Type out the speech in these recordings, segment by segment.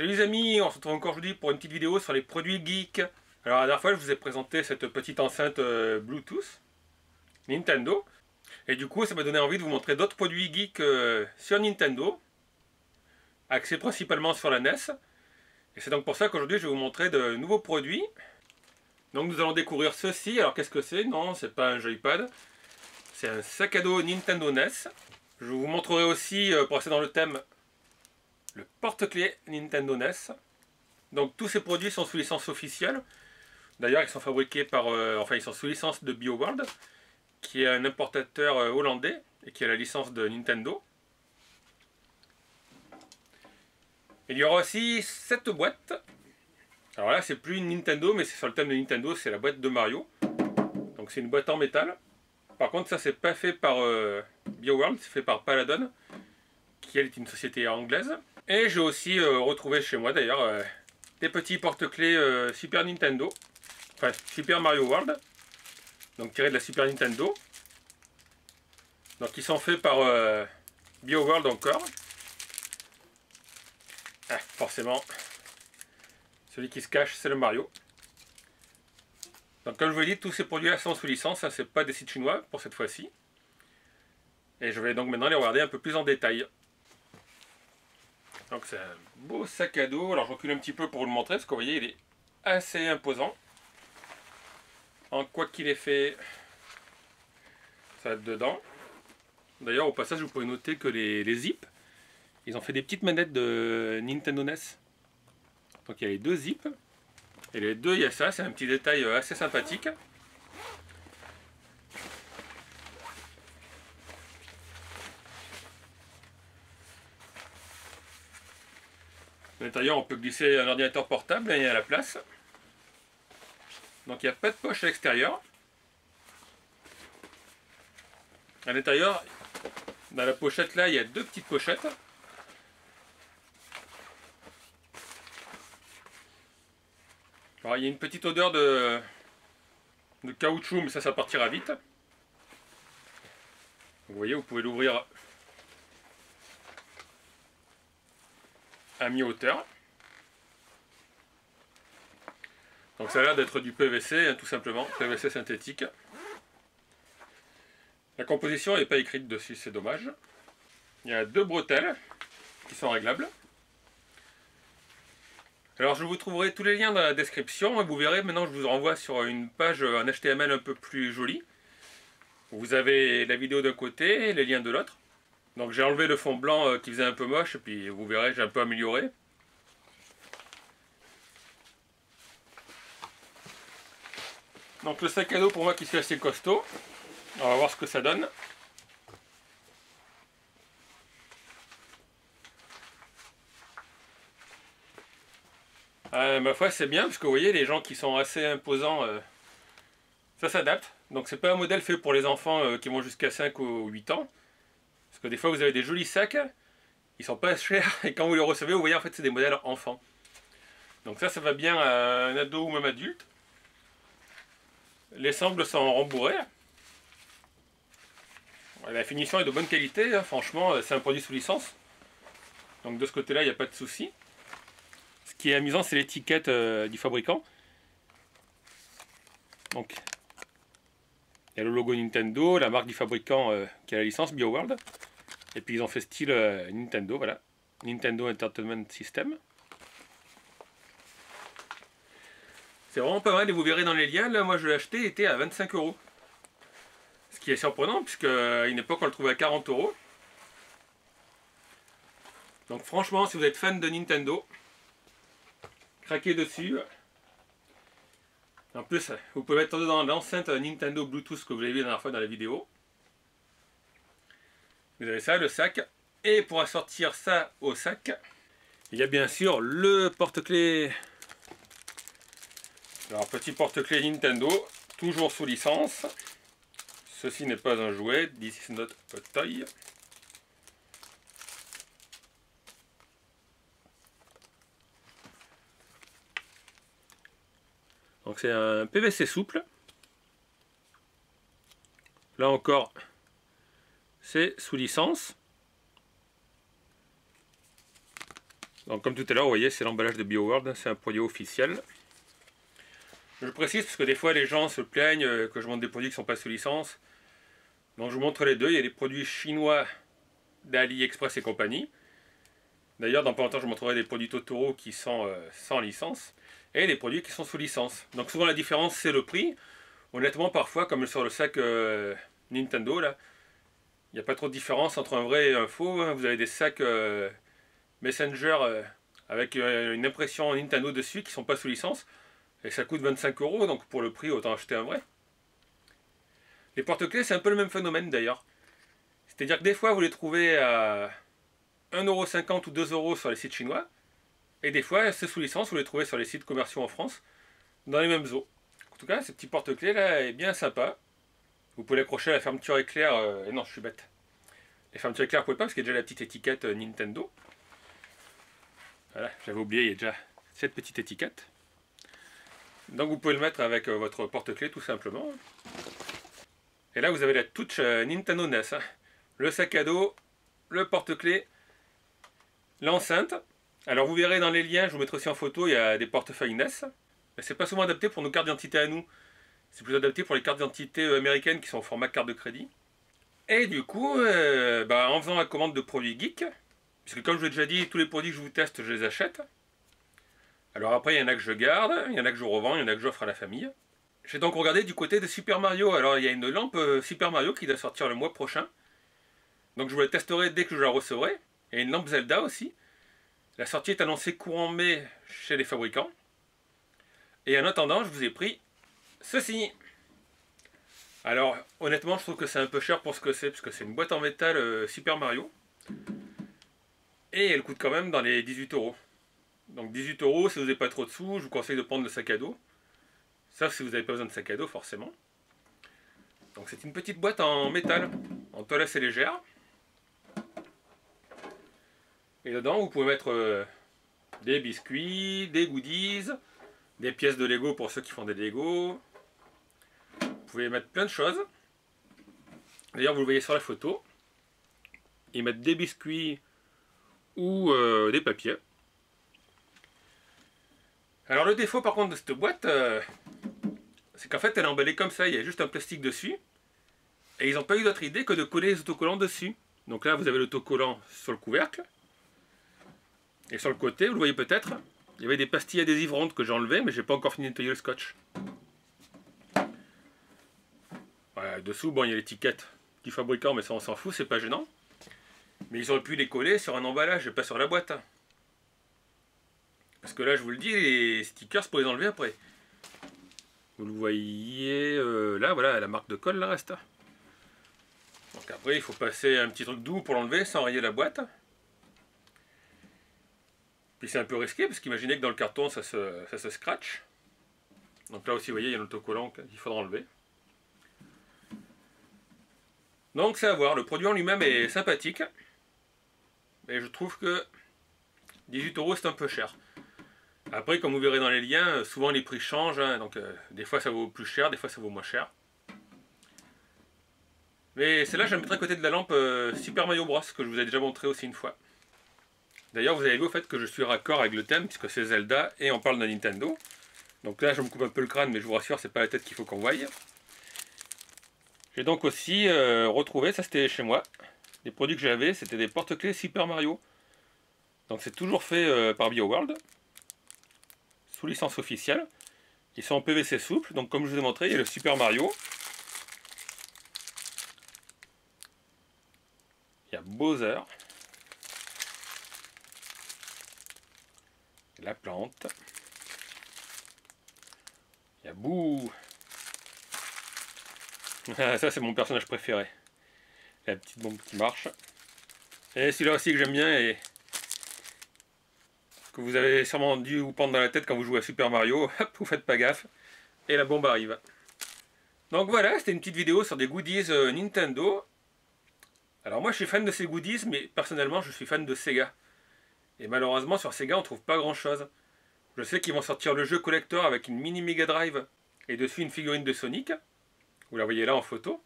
Salut les amis, on se retrouve encore aujourd'hui pour une petite vidéo sur les produits geeks. Alors la dernière fois je vous ai présenté cette petite enceinte Bluetooth Nintendo. Et du coup ça m'a donné envie de vous montrer d'autres produits geeks sur Nintendo, axés principalement sur la NES. Et c'est donc pour ça qu'aujourd'hui je vais vous montrer de nouveaux produits. Donc nous allons découvrir ceci. Alors qu'est-ce que c'est? Non, c'est pas un joypad. C'est un sac à dos Nintendo NES. Je vous montrerai aussi, pour rester dans le thème, le porte-clés Nintendo NES. Donc tous ces produits sont sous licence officielle. D'ailleurs ils sont fabriqués par, ils sont sous licence de BioWorld, qui est un importateur hollandais et qui a la licence de Nintendo. Il y aura aussi cette boîte. Alors là c'est plus une Nintendo, mais c'est sur le thème de Nintendo, c'est la boîte de Mario. Donc c'est une boîte en métal. Par contre ça c'est pas fait par BioWorld, c'est fait par Paladon, qui elle est une société anglaise. Et j'ai aussi retrouvé chez moi d'ailleurs des petits porte-clés Super Nintendo, enfin Super Mario World, donc tirés de la Super Nintendo. Donc ils sont faits par BioWorld encore. Ah, forcément, celui qui se cache c'est le Mario. Donc comme je vous l'ai dit, tous ces produits là sont sous licence, ça c'est pas des sites chinois pour cette fois-ci. Et je vais donc maintenant les regarder un peu plus en détail. Donc c'est un beau sac à dos. Alors je recule un petit peu pour vous le montrer parce que vous voyez il est assez imposant. En quoi qu'il est fait, ça va être dedans. D'ailleurs au passage vous pouvez noter que les zips, ils ont fait des petites manettes de Nintendo NES. Donc il y a les deux zips. Et les deux il y a ça, c'est un petit détail assez sympathique. À l'intérieur on peut glisser un ordinateur portable et il y a la place. Donc il n'y a pas de poche à l'extérieur. À l'intérieur, dans la pochette là, il y a deux petites pochettes. Alors il y a une petite odeur de caoutchouc, mais ça partira vite. Vous voyez, vous pouvez l'ouvrir à mi-hauteur. Donc ça a l'air d'être du PVC, hein, tout simplement, PVC synthétique. La composition n'est pas écrite dessus, c'est dommage. Il y a deux bretelles qui sont réglables. Alors je vous trouverai tous les liens dans la description. Vous verrez, maintenant je vous renvoie sur une page en HTML un peu plus jolie. Vous avez la vidéo d'un côté et les liens de l'autre. Donc j'ai enlevé le fond blanc qui faisait un peu moche, et puis vous verrez, j'ai un peu amélioré. Donc le sac à dos pour moi qui suis assez costaud. On va voir ce que ça donne. Ma foi c'est bien parce que vous voyez les gens qui sont assez imposants, ça s'adapte. Donc c'est pas un modèle fait pour les enfants qui vont jusqu'à 5 ou 8 ans. Parce que des fois vous avez des jolis sacs, ils sont pas chers et quand vous les recevez vous voyez en fait c'est des modèles enfants. Donc ça va bien à un ado ou même adulte. Les sangles sont rembourrées. La finition est de bonne qualité, hein. Franchement c'est un produit sous licence. Donc de ce côté là il n'y a pas de souci. Ce qui est amusant c'est l'étiquette du fabricant. Donc il y a le logo Nintendo, la marque du fabricant qui a la licence BioWorld. Et puis ils ont fait style Nintendo, voilà. Nintendo Entertainment System. C'est vraiment pas mal et vous verrez dans les liens. Là moi je l'ai acheté, il était à 25 €. Ce qui est surprenant puisque à une époque on le trouvait à 40 €. Donc franchement si vous êtes fan de Nintendo, craquez dessus. En plus vous pouvez mettre dedans l'enceinte Nintendo Bluetooth que vous avez vu la dernière fois dans la vidéo. Vous avez ça, le sac. Et pour assortir ça au sac, il y a bien sûr le porte-clés. Alors petit porte-clés Nintendo, toujours sous licence. Ceci n'est pas un jouet, this is not a toy. Donc c'est un PVC souple. Là encore, c'est sous licence. Donc comme tout à l'heure, vous voyez, c'est l'emballage de BioWorld, c'est un produit officiel. Je précise parce que des fois les gens se plaignent que je montre des produits qui ne sont pas sous licence. Donc je vous montre les deux, il y a des produits chinois d'AliExpress et compagnie. D'ailleurs dans pas longtemps je vous montrerai des produits Totoro qui sont sans licence. Et des produits qui sont sous licence. Donc souvent la différence c'est le prix. Honnêtement parfois comme sur le sac Nintendo là, il n'y a pas trop de différence entre un vrai et un faux. Vous avez des sacs Messenger avec une impression Nintendo dessus qui sont pas sous licence. Et ça coûte 25 €, donc pour le prix autant acheter un vrai. Les porte-clés c'est un peu le même phénomène d'ailleurs. C'est-à-dire que des fois vous les trouvez à 1,50 € ou 2 € sur les sites chinois. Et des fois c'est sous licence, vous les trouvez sur les sites commerciaux en France, dans les mêmes eaux. En tout cas ce petit porte-clés là est bien sympa. Vous pouvez l'accrocher à la fermeture éclair. Et non je suis bête. Les fermetures éclair vous pouvez pas parce qu'il y a déjà la petite étiquette Nintendo. Voilà, j'avais oublié, il y a déjà cette petite étiquette. Donc vous pouvez le mettre avec votre porte-clés tout simplement. Et là vous avez la touch Nintendo NES. Le sac à dos, le porte-clés, l'enceinte. Alors vous verrez dans les liens, je vous mettrai aussi en photo, il y a des portefeuilles NES. Mais c'est pas souvent adapté pour nos cartes d'identité à nous. C'est plus adapté pour les cartes d'identité américaines qui sont au format carte de crédit. Et du coup, en faisant la commande de produits geek, puisque comme je vous l'ai déjà dit, tous les produits que je vous teste, je les achète. Alors après, il y en a que je garde, il y en a que je revends, il y en a que j'offre à la famille. J'ai donc regardé du côté de Super Mario. Alors il y a une lampe Super Mario qui doit sortir le mois prochain. Donc je vous la testerai dès que je la recevrai. Il y a une lampe Zelda aussi. La sortie est annoncée courant mai chez les fabricants. Et en attendant, je vous ai pris ceci. Alors honnêtement, je trouve que c'est un peu cher pour ce que c'est, parce que c'est une boîte en métal Super Mario. Et elle coûte quand même dans les 18 €. Donc 18 €, si vous n'avez pas trop de sous, je vous conseille de prendre le sac à dos. Sauf si vous n'avez pas besoin de sac à dos, forcément. Donc c'est une petite boîte en métal, en toile assez légère. Et dedans, vous pouvez mettre des biscuits, des goodies, des pièces de Lego pour ceux qui font des Lego. Vous pouvez mettre plein de choses. D'ailleurs, vous le voyez sur la photo. Ils mettent des biscuits ou des papiers. Alors le défaut par contre de cette boîte, c'est qu'en fait elle est emballée comme ça, il y a juste un plastique dessus. Et ils n'ont pas eu d'autre idée que de coller les autocollants dessus. Donc là vous avez l'autocollant sur le couvercle. Et sur le côté, vous le voyez peut-être, il y avait des pastilles adhésivantes que j'ai enlevées, mais j'ai pas encore fini de nettoyer le scotch. Voilà, dessous, bon il y a l'étiquette du fabricant, mais ça on s'en fout, c'est pas gênant. Mais ils auraient pu les coller sur un emballage et pas sur la boîte. Parce que là, je vous le dis, les stickers, c'est pour les enlever après. Vous le voyez là, voilà, la marque de colle, là, reste. Donc après, il faut passer un petit truc doux pour l'enlever sans rayer la boîte. Puis c'est un peu risqué, parce qu'imaginez que dans le carton, ça se scratch. Donc là aussi, vous voyez, il y a l'autocollant qu'il faudra enlever. Donc c'est à voir, le produit en lui-même est sympathique. Mais je trouve que 18 € c'est un peu cher. Après, comme vous verrez dans les liens, souvent les prix changent, hein, donc des fois ça vaut plus cher, des fois ça vaut moins cher. Mais celle-là, je la mettrai à côté de la lampe Super Mario Bros, que je vous ai déjà montré aussi une fois. D'ailleurs, vous avez vu au fait que je suis raccord avec le thème, puisque c'est Zelda, et on parle de Nintendo. Donc là, je me coupe un peu le crâne, mais je vous rassure, c'est pas la tête qu'il faut qu'on voie. J'ai donc aussi retrouvé, ça c'était chez moi, les produits que j'avais, c'était des porte-clés Super Mario. Donc c'est toujours fait par BioWorld. Sous licence officielle. Ils sont en PVC souple, donc comme je vous ai montré, il y a le Super Mario. Il y a Bowser. La plante. Il y a Boo. Ça c'est mon personnage préféré. La petite bombe qui marche. Et celui-là aussi que j'aime bien et que vous avez sûrement dû vous prendre dans la tête quand vous jouez à Super Mario. Hop, vous faites pas gaffe. Et la bombe arrive. Donc voilà, c'était une petite vidéo sur des goodies Nintendo. Alors moi je suis fan de ces goodies, mais personnellement je suis fan de Sega. Et malheureusement sur Sega on trouve pas grand chose. Je sais qu'ils vont sortir le jeu collector avec une mini Mega Drive et dessus une figurine de Sonic. Vous la voyez là en photo.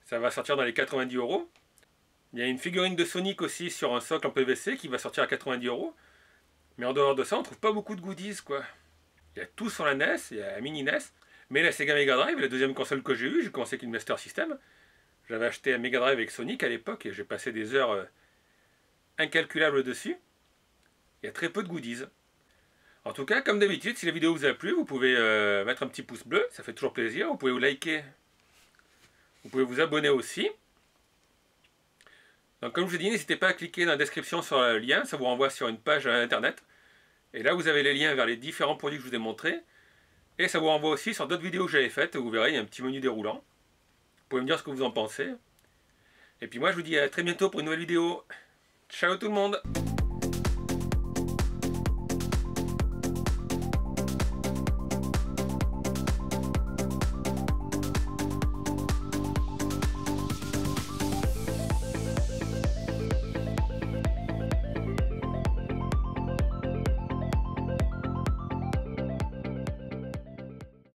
Ça va sortir dans les 90 €. Il y a une figurine de Sonic aussi sur un socle en PVC qui va sortir à 90 €. Mais en dehors de ça, on trouve pas beaucoup de goodies, quoi. Il y a tout sur la NES, il y a la mini NES. Mais la Sega Mega Drive, la deuxième console que j'ai commencé avec une Master System. J'avais acheté un Mega Drive avec Sonic à l'époque et j'ai passé des heures incalculables dessus. Il y a très peu de goodies. En tout cas, comme d'habitude, si la vidéo vous a plu, vous pouvez mettre un petit pouce bleu, ça fait toujours plaisir. Vous pouvez vous liker. Vous pouvez vous abonner aussi. Donc comme je vous ai dit, n'hésitez pas à cliquer dans la description sur le lien, ça vous renvoie sur une page internet. Et là, vous avez les liens vers les différents produits que je vous ai montrés. Et ça vous renvoie aussi sur d'autres vidéos que j'avais faites. Vous verrez, il y a un petit menu déroulant. Vous pouvez me dire ce que vous en pensez. Et puis moi, je vous dis à très bientôt pour une nouvelle vidéo. Ciao tout le monde!